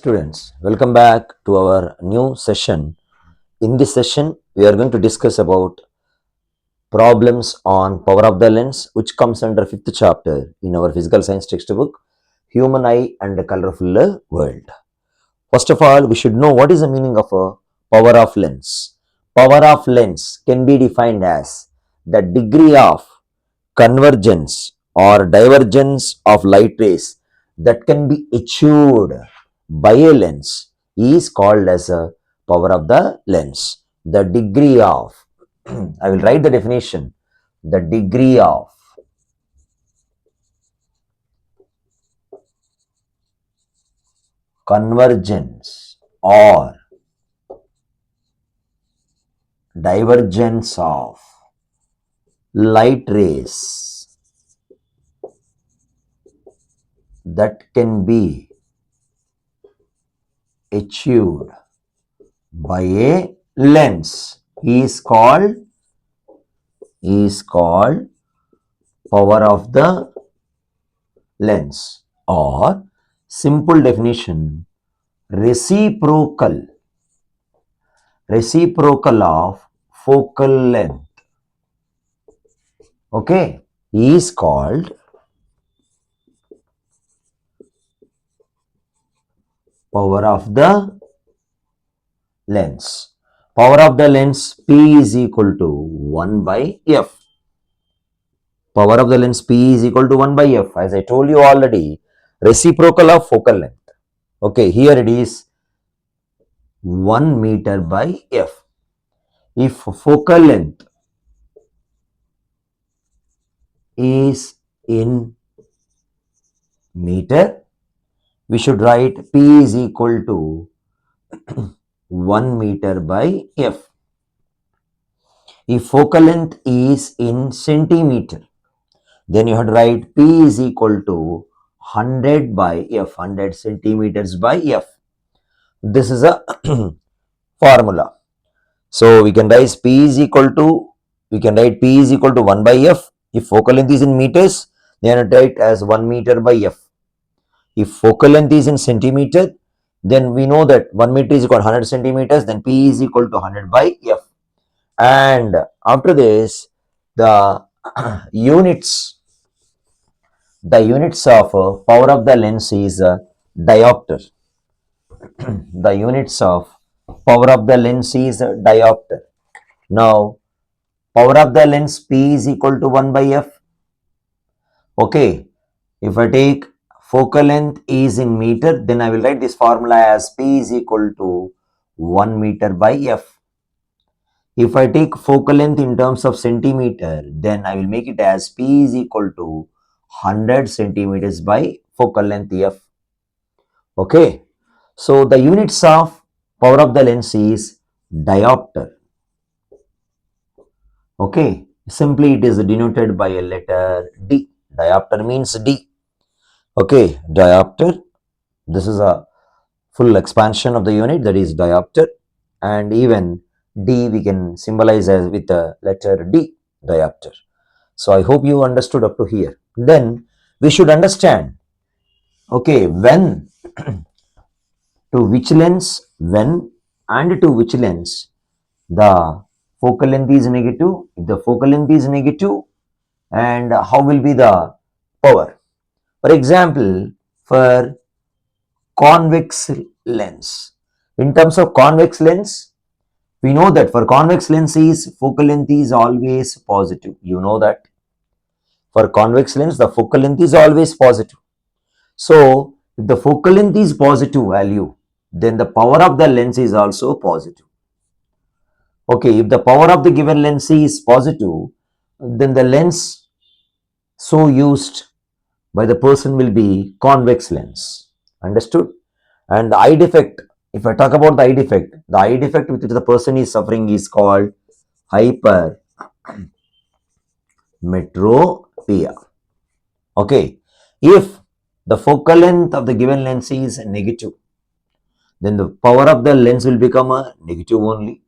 Students, welcome back to our new session. In this session, we are going to discuss about problems on power of the lens, which comes under fifth chapter in our physical science textbook, Human Eye and the Colourful World. First of all, we should know what is the meaning of a power of lens. Power of lens can be defined as the degree of convergence or divergence of light rays that can be achieved by a lens is called as a power of the lens. The degree of, I will write the definition, the degree of convergence or divergence of light rays that can be achieved by a lens is called power of the lens, or simple definition, reciprocal of focal length, okay, is called power of the lens. Power of the lens P is equal to 1 by F. Power of the lens P is equal to 1 by F. As I told you already, reciprocal of focal length. Okay, here it is 1 meter by F. If focal length is in meter, we should write P is equal to 1 meter by F. If focal length is in centimeter, then you have to write P is equal to 100 by F, 100 centimeters by F. This is a formula. So we can write P is equal to 1 by F. If focal length is in meters, then write as 1 meter by F. If focal length is in centimeter, then we know that 1 meter is equal to 100 centimeters, then P is equal to 100 by F. And after this, the units of power of the lens is diopter. The units of power of the lens is diopter. Now, power of the lens P is equal to 1 by F. Okay, if I take focal length is in meter, then I will write this formula as P is equal to 1 meter by F. If I take focal length in terms of centimeter, then I will make it as P is equal to 100 centimeters by focal length F. Okay, so the units of power of the lens is diopter. Okay, simply it is denoted by a letter D. Diopter means D. Okay, diopter. This is a full expansion of the unit, that is diopter, and even D we can symbolize as with the letter D, diopter. So I hope you understood up to here. Then we should understand, okay, when to which lens, when and to which lens the focal length is negative. If the focal length is negative, and how will be the power? For example, for convex lens. In terms of convex lens, we know that for convex lens is focal length is always positive. You know that for convex lens the focal length is always positive. So if the focal length is positive value, then the power of the lens is also positive. Okay, if the power of the given lens is positive, then the lens so used by the person will be convex lens. Understood? And the eye defect, if I talk about the eye defect with which the person is suffering is called hypermetropia. Okay, if the focal length of the given lens is negative, then the power of the lens will become a negative only.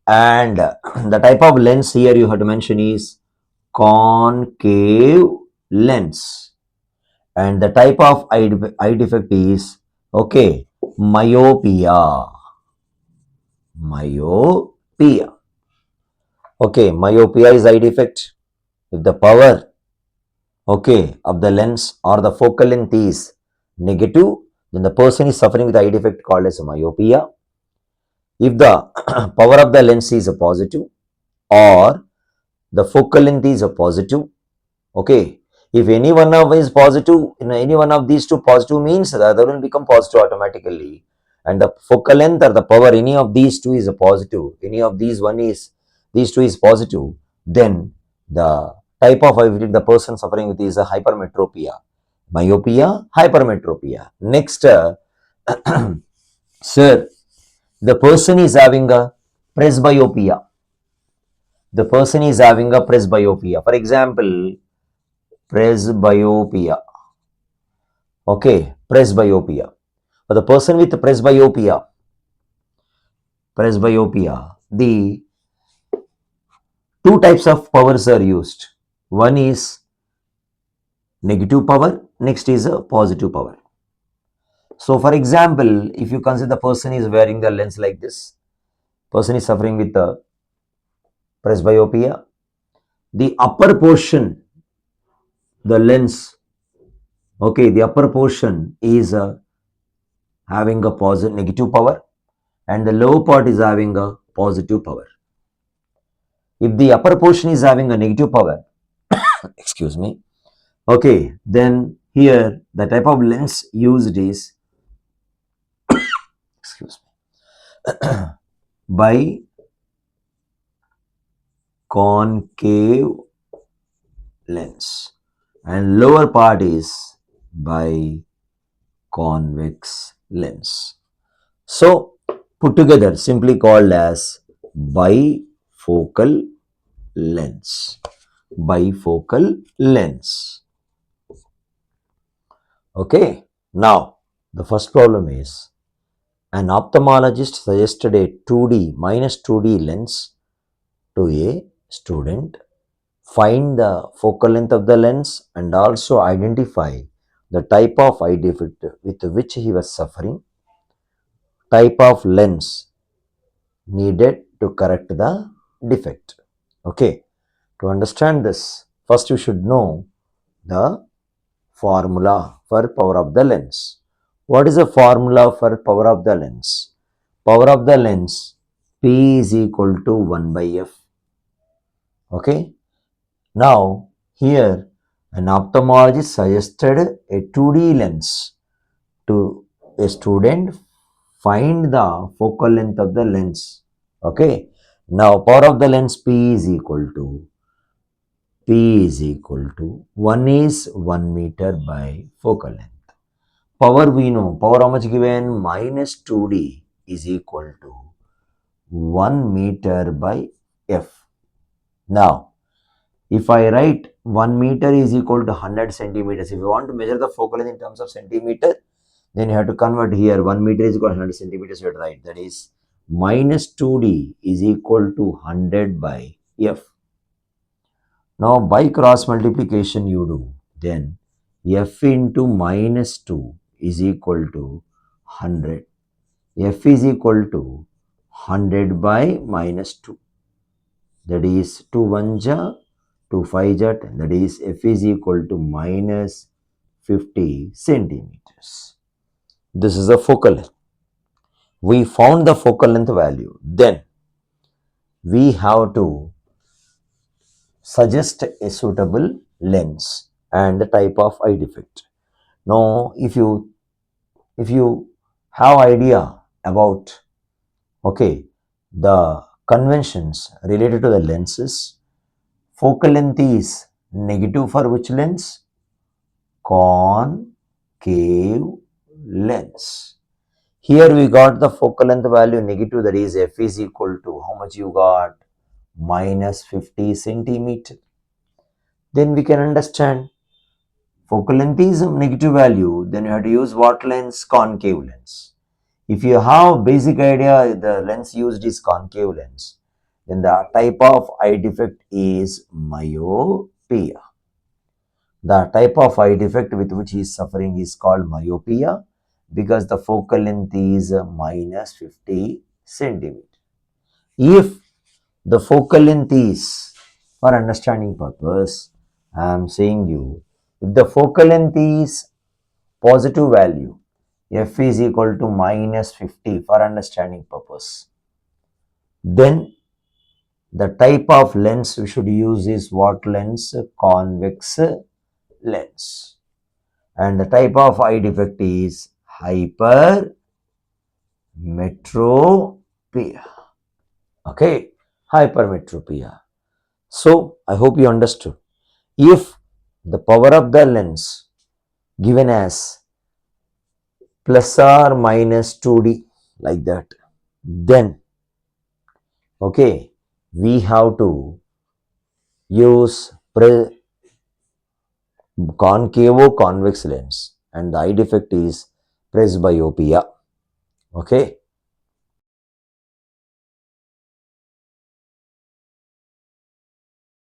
And the type of lens here you have to mention is concave lens. And the type of eye defect is Okay, myopia. Myopia. Okay, myopia is eye defect. If the power, okay, of the lens or the focal length is negative, then the person is suffering with eye defect called as myopia. If the power of the lens is a positive or the focal length is a positive, okay, if any one of is positive, in any one of these two positive means the other will become positive automatically, and the focal length or the power, any of these two is a positive, any of these two is positive, then the type of eye the person suffering with is a hypermetropia. Myopia, hypermetropia. Next, sir, the person is having a presbyopia. The person is having a presbyopia. For example, presbyopia. Okay, presbyopia. For the person with presbyopia, the two types of powers are used. One is negative power, next is a positive power. So, for example, if you consider the person is wearing the lens like this, person is suffering with the presbyopia, the upper portion, the lens, okay, the upper portion is having a positive negative power and the lower part is having a positive power. If the upper portion is having a negative power, excuse me, okay, then here the type of lens used is, excuse me, biconcave lens and lower part is biconvex lens. So put together simply called as bifocal lens. Bifocal lens. Okay. Now the first problem is an ophthalmologist suggested a 2D minus 2D lens to a student. Find the focal length of the lens and also identify the type of eye defect with which he was suffering. Type of lens needed to correct the defect. Okay, to understand this, first you should know the formula for power of the lens. What is the formula for power of the lens? Power of the lens P is equal to 1 by F. Okay, now here an ophthalmologist suggested a 2D lens to a student. Find the focal length of the lens. Okay, now power of the lens P is equal to 1 is 1 meter by focal length. Power we know, power how much given? Minus 2D is equal to 1 meter by F. Now, if I write 1 meter is equal to 100 centimeters, if you want to measure the focal length in terms of centimeter, then you have to convert here 1 meter is equal to 100 centimeters, you have to write that is minus 2D is equal to 100 by F. Now by cross multiplication you do, then F into minus 2 is equal to 100. F is equal to 100 by minus 2. That is 2 1 ja, 2 5 ja, that is F is equal to minus 50 centimeters. This is the focal length. We found the focal length value. Then we have to suggest a suitable lens and the type of eye defect. Now, if you have idea about, okay, the conventions related to the lenses, focal length is negative for which lens? Concave lens. Here we got the focal length value negative, that is F is equal to how much you got? Minus 50 centimeter. Then we can understand focal length is a negative value, then you have to use what lens? Concave lens. If you have basic idea the lens used is concave lens, then the type of eye defect is myopia. The type of eye defect with which he is suffering is called myopia, because the focal length is minus 50 centimeter. If the focal length is, for understanding purpose, I am saying you, if the focal length is positive value, f is equal to minus 50 for understanding purpose, then the type of lens we should use is what lens? Convex lens. And the type of eye defect is hypermetropia. Okay, hypermetropia. So I hope you understood. If the power of the lens given as plus or minus 2D like that, then okay, we have to use concavo convex lens and the eye defect is presbyopia. Okay,